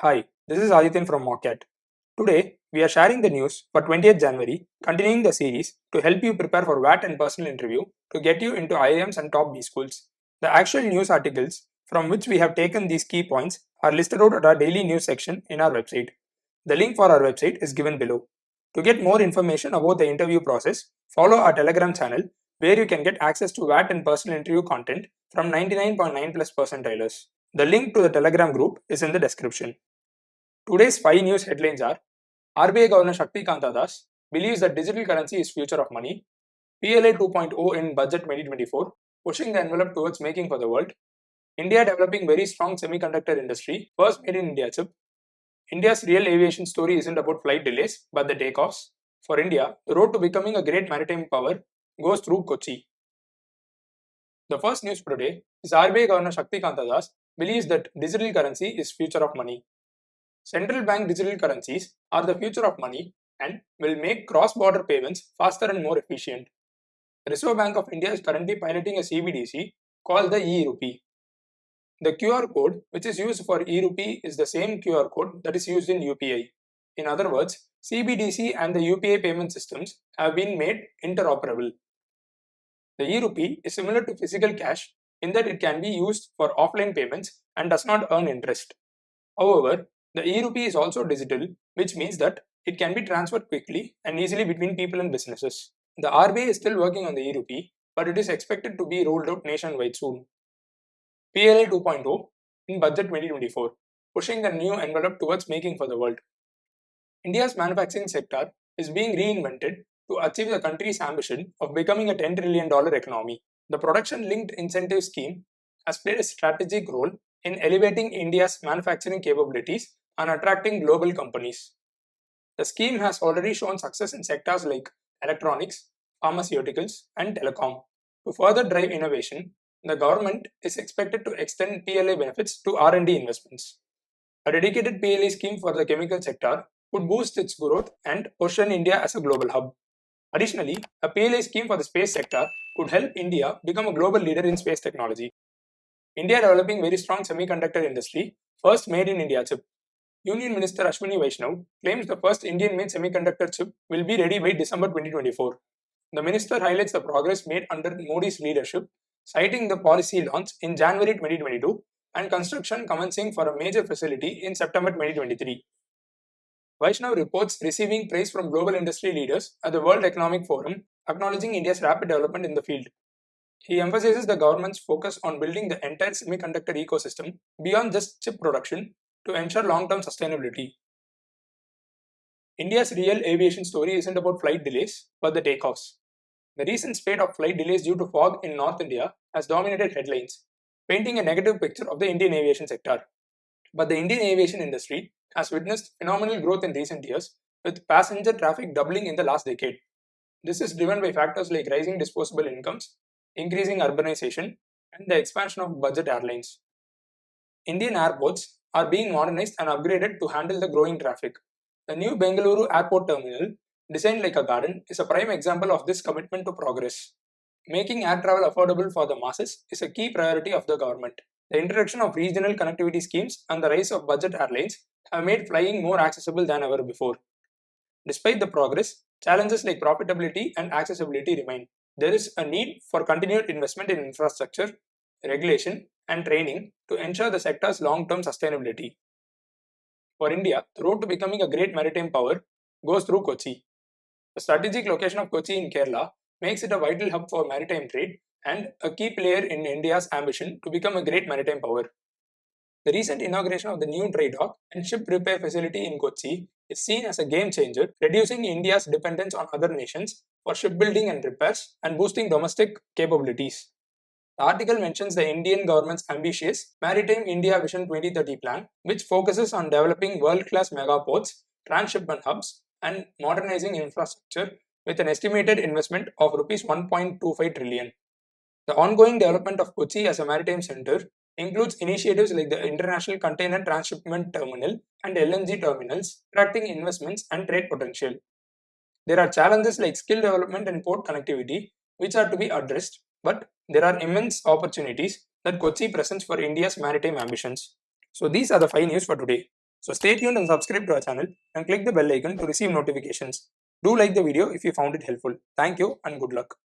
Hi, this is Adityan from Mockat. Today, we are sharing the news for 20th January, continuing the series to help you prepare for WAT and personal interview to get you into IIMs and top B schools. The actual news articles from which we have taken these key points are listed out at our daily news section in our website. The link for our website is given below. To get more information about the interview process, follow our Telegram channel where you can get access to WAT and personal interview content from 99.9 plus percentilers. The link to the Telegram group is in the description. Today's 5 news headlines are: RBI Governor Shakti Kanta Das believes that digital currency is future of money, PLA 2.0 in Budget 2024, pushing the envelope towards making for the world, India developing very strong semiconductor industry, first made in India chip, India's real aviation story isn't about flight delays but the takeoffs. For India, the road to becoming a great maritime power goes through Kochi. The first news for today is RBI Governor Shakti Kanta Das believes that digital currency is future of money. Central bank digital currencies are the future of money and will make cross-border payments faster and more efficient. The Reserve Bank of India is currently piloting a CBDC called the e-rupee. The QR code which is used for e-rupee is the same QR code that is used in UPI. In other words, CBDC and the UPI payment systems have been made interoperable. The e-rupee is similar to physical cash in that it can be used for offline payments and does not earn interest. However, the e-rupee is also digital, which means that it can be transferred quickly and easily between people and businesses. The RBI is still working on the e-rupee, but it is expected to be rolled out nationwide soon. PLA 2.0 in Budget 2024, pushing the new envelope towards making for the world. India's manufacturing sector is being reinvented to achieve the country's ambition of becoming a $10 trillion economy. The production linked incentive scheme has played a strategic role in elevating India's manufacturing capabilities and attracting global companies. The scheme has already shown success in sectors like electronics, pharmaceuticals, and telecom. To further drive innovation, the government is expected to extend PLA benefits to R&D investments. A dedicated PLA scheme for the chemical sector would boost its growth and position India as a global hub. Additionally, a PLA scheme for the space sector could help India become a global leader in space technology. India developing very strong semiconductor industry, first made in India chip. Union Minister Ashwini Vaishnav claims the first Indian-made semiconductor chip will be ready by December 2024. The minister highlights the progress made under Modi's leadership, citing the policy launch in January 2022 and construction commencing for a major facility in September 2023. Vaishnav reports receiving praise from global industry leaders at the World Economic Forum, acknowledging India's rapid development in the field. He emphasizes the government's focus on building the entire semiconductor ecosystem beyond just chip production to ensure long-term sustainability. India's real aviation story isn't about flight delays, but the takeoffs. The recent spate of flight delays due to fog in North India has dominated headlines, painting a negative picture of the Indian aviation sector. But the Indian aviation industry has witnessed phenomenal growth in recent years, with passenger traffic doubling in the last decade. This is driven by factors like rising disposable incomes, increasing urbanization, and the expansion of budget airlines. Indian airports are being modernized and upgraded to handle the growing traffic. The new Bengaluru airport terminal, designed like a garden, is a prime example of this commitment to progress. Making air travel affordable for the masses is a key priority of the government. The introduction of regional connectivity schemes and the rise of budget airlines have made flying more accessible than ever before. Despite the progress, challenges like profitability and accessibility remain. There is a need for continued investment in infrastructure, regulation, and training to ensure the sector's long-term sustainability. For India, the road to becoming a great maritime power goes through Kochi. The strategic location of Kochi in Kerala makes it a vital hub for maritime trade and a key player in India's ambition to become a great maritime power. The recent inauguration of the new dry dock and ship repair facility in Kochi is seen as a game changer, reducing India's dependence on other nations for shipbuilding and repairs and boosting domestic capabilities. The article mentions the Indian government's ambitious Maritime India Vision 2030 plan, which focuses on developing world-class megaports, transshipment hubs, and modernizing infrastructure with an estimated investment of Rs 1.25 trillion. The ongoing development of Kochi as a maritime center includes initiatives like the International Container Transshipment Terminal and LNG terminals, attracting investments and trade potential. There are challenges like skill development and port connectivity, which are to be addressed, but there are immense opportunities that Kochi presents for India's maritime ambitions. So these are the 5 news for today. So stay tuned and subscribe to our channel and click the bell icon to receive notifications. Do like the video if you found it helpful. Thank you and good luck.